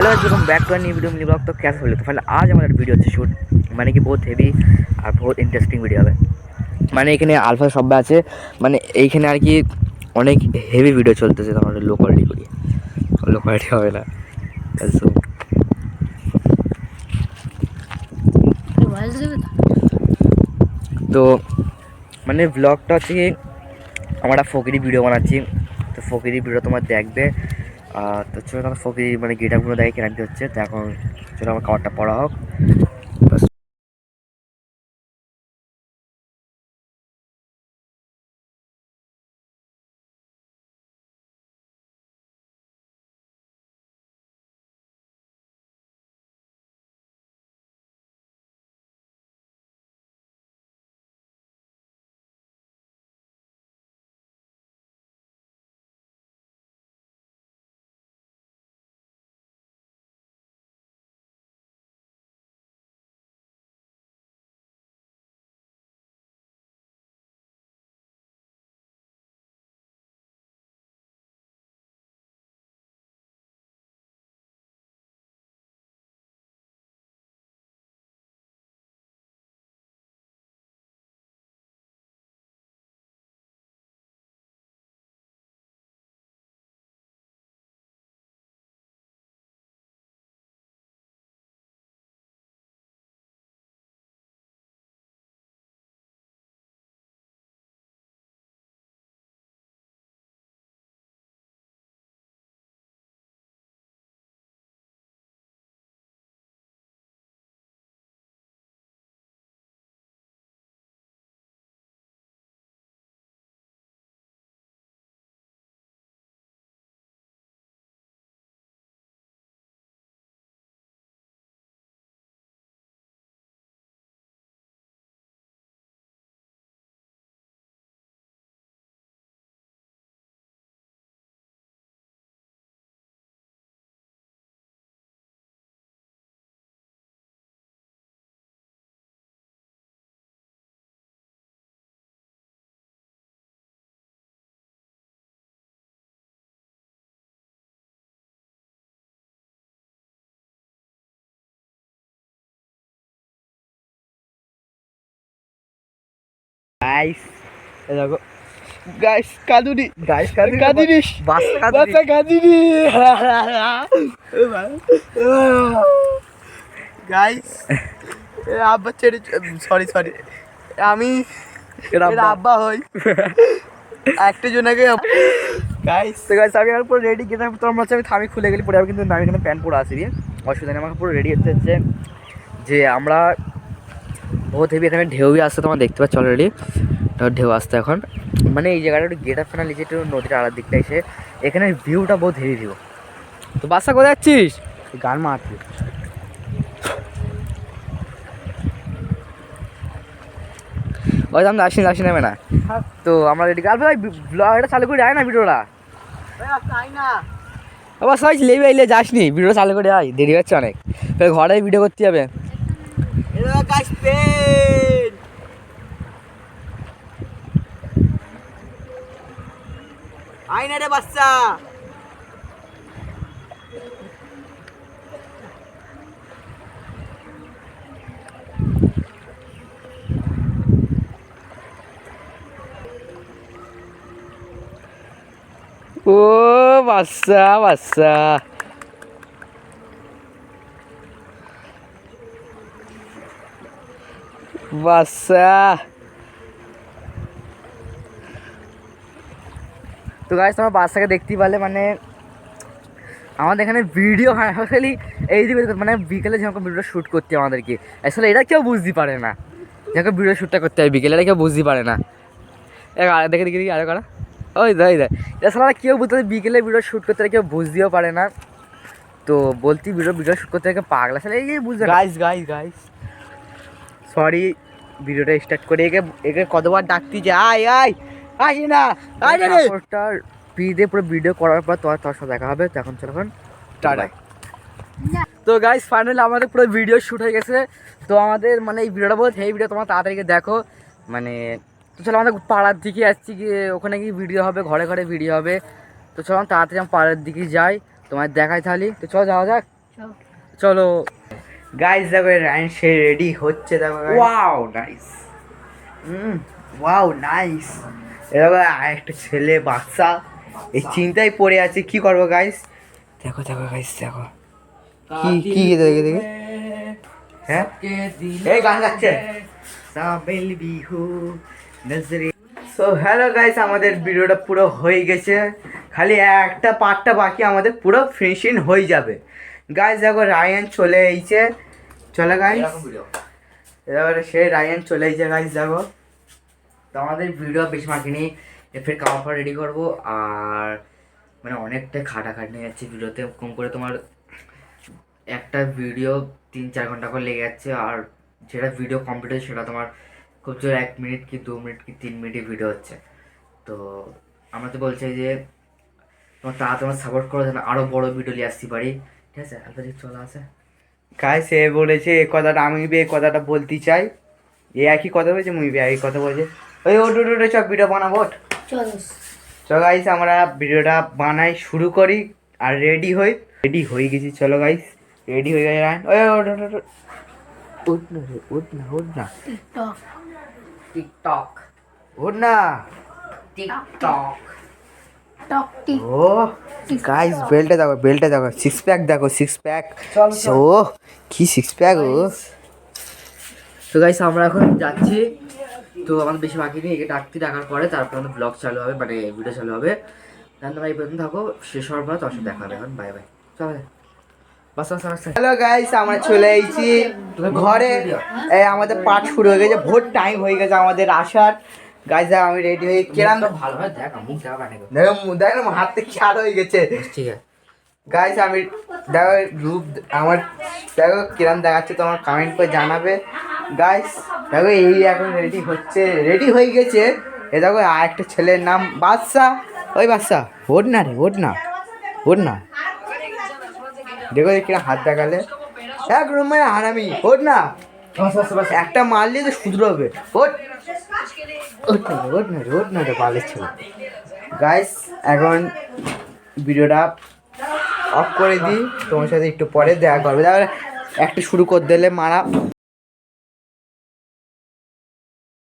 Hello welcome back to new video mini blog. तो कैसे बोले तो फाइनल आज हमारा वीडियो হচ্ছে শুট মানে কি বহুত হেভি আর বহুত ইন্টারেস্টিং ভিডিও হবে। মানে এখানে আলফা সব আছে, মানে এইখানে আর কি অনেক হেভি ভিডিও চলতেছে। তো আমরা লো কোয়ালিটি করি, লো কোয়ালিটি হবে না। তো মানে ব্লগটা হচ্ছে কি আমরা ফকিরি ভিডিও বানাচ্ছি। তো ফকিরি ভিডিও তোমার দেখবে। তো চলো তোমার ফকিরি মানে গেটআপগুলো দেখে কেনাতে হচ্ছে। তো এখন চলো আমার খাবারটা পড়া হোক। গাইস দেখো, গাইস কাঁদুনি, গাইস কাঁদুনি, বাচ্চা কাঁদুনি। গাইস আব্বা ছেড়ে, সরি আমি এর আব্বা হই একটা জনকে। গাইস তো গাইস আমি আর পুরো রেডি গেলাম। তো আমরা আমি থামি খুলে গেলি পরে যাবো, কিন্তু আমি এখানে প্যান্ট পরে আসবি, অসুবিধা নেই। আমাকে পুরো রেডি হচ্ছে যে আমরা বহুত হেভি এখানে ঢেউই আসছে, তোমার দেখতে পাচ্ছ অলরেডি ঢেউ আসতে। এখন মানে এই জায়গাটা একটু গেট আপ ফেনা নিচে একটু নদীটা আলাদা দিকটা এসে এখানে ভিউটা বহুত হেভি ভিউ। তো বাচ্চা কোথায় যাচ্ছিস? গান মারছি। ওই আমি আসি নেবে না। তো আমরা রেডি গাল ভাই ব্লগটা চালু করে আয় না, ভিডিওটা আবার সবাই লেবে এলে যাসনি, ভিডিওটা চালু করে আয়, দেরি হচ্ছে অনেক, ঘরে ভিডিও করতে হবে। আইনা রে বাচ্চা, ও বাচ্চা বাচ্চা বাচ্চা। তো গাইস তোমার বাচ্চাকে দেখতেই পারলে, মানে আমাদের এখানে ভিডিও হয় আসলে এই দিকে, মানে বিকেলে যখন ভিডিও শ্যুট করতে আমাদেরকে আসলে এটা কেউ বুঝতে পারে না, যখন ভিডিও শ্যুটটা করতে হয় বিকেলে, এটা কেউ বুঝতে পারে না। দেখে দেখি আরো করা, ওই দেয় এছাড়া কেউ বুঝতে বিকেলে ভিডিও শ্যুট করতে কেউ বুঝতেও পারে না। তো বলতি ভিডিও শ্যুট করতে কেউ পাগলা আসলে এই বুঝতে গাইস সরি, ভিডিওটা স্টার্ট করে একে কতবার ডাকতি যে আয় আসি না ওটা পিদে পুরো ভিডিও করার পর তোর সাথে দেখা হবে। তো এখন চলো এখন টাটা। তো গাইস ফাইনালি আমাদের পুরো ভিডিও শ্যুট হয়ে গেছে। তো আমাদের মানে এই ভিডিওটা বলতে এই ভিডিও তোমার তাড়াতাড়ি দেখো, মানে তো চলো আমাদের পাড়ার দিকে আসছি, গিয়ে ওখানে গিয়ে ভিডিও হবে, ঘরে ঘরে ভিডিও হবে। তো চলো তাড়াতাড়ি আমি পাড়ার দিকে যাই, তোমার দেখাই তাহলে। তো চলো যাওয়া যাক। চলো গাইস দেখো রায়ন সে রেডি হচ্ছে দেখো ওয়াও নাইস। Wow nice. এবার আরেকটা ছেলে বাচ্চা এই চিন্তায় পড়ে আছে কি করবো গাইস। দেখো দেখো গাইস দেখো কি কি দেখে দেখে হ্যাঁ এই গান গাচ্ছে সাবেল বিহু নজরে। সো হ্যালো গাইস আমাদের ভিডিওটা পুরো হয়ে গেছে, খালি একটা পার্টটা বাকি আমাদের পুরো ফিনিশিং হয়ে যাবে। গাইস দেখো রায়ান চলে এসেছে, চলে গাইস এবারে সে রায়ান চলে এসেছে গাইস দেখো। তো আমাদের ভিডিও বেশি বাকি নেই, ফের খাওয়া রেডি করবো। আর মানে অনেকটা খাটাখাটনি যাচ্ছে ভিডিওতে, কম করে তোমার একটা ভিডিও 3-4 ঘন্টা করে লেগে যাচ্ছে। আর যেটা ভিডিও কমপ্লিট হচ্ছে সেটা তোমার খুব জোর 1 মিনিট কি 2 মিনিট কি 3 মিনিটের ভিডিও হচ্ছে। তো আমরা তো বলছি যে তোমার সাপোর্ট করো যেন আরও বড় ভিডিও নিয়ে আসতে পারি, ঠিক আছে? আলফা চলে আসে গাইস এ বলেছে এই কথাটা, আমি এই কথাটা বলতে চাই। এ একই কথা বলছে, মুই একই কথা বলছে। ওই ওট ওট ওট সব ভিডিও বানাবো চলো গাইস আমরা ভিডিওটা বানাই শুরু করি আর রেডি হয়ে গেছি। চলো গাইস রেডি হয়ে গেছে রায়ন। ওই ওট ওট ওট ওট না রে ওট না ওট না টিকটক ওট না টিকটক ও গাইস বেল্টে দেখো সিক্স প্যাক দেখো সিক্স প্যাক। ও কি সিক্স প্যাক ও। তো গাইস আমরা এখন যাচ্ছি, তো আমাদের বেশি বাকি নেই। একে ডাকার পরে তারপর আমাদের ব্লগ চালু হবে, মানে ভিডিও চালু হবে। তাহলে তোমরা এই পর্যন্ত থাকো, শেষ হওয়ার পর তোমার সাথে দেখা হবে। এখন বাই বাই, চলো বাস বাস বাস। হ্যালো গাইস আমরা চলে এসেছি ঘরে, এই আমাদের পাঠ শুরু হয়ে গেছে, ভোর টাইম হয়ে গেছে আমাদের আসার। গাইস আমি রেডি হয়ে কেরাম ভালো হয় দেখ, মুখ দেখা কাটে দেখো হাত থেকে ছাড় হয়ে গেছে। ঠিক আছে গাইস আমি দেখো রূপ আমার দেখো কিরম দেখাচ্ছে তোমার কমেন্ট করে জানাবে। গাইস দেখো এই এখন রেডি হয়ে গেছে। এ দেখো আর একটা ছেলের নাম বাদশা। ওই বাদশা ওঠ না রে ওঠ না দেখো কিরম হাত দেখালে এক রুমে হারামি। ওঠ না একটা মারলে তো শুধরোবে। ওঠ না রে বালের ছেলে। গাইস এখন ভিডিওটা অফ করে দিই, তোমার সাথে একটু পরে দেখা করবে। একটা শুরু করে দিলে মারা।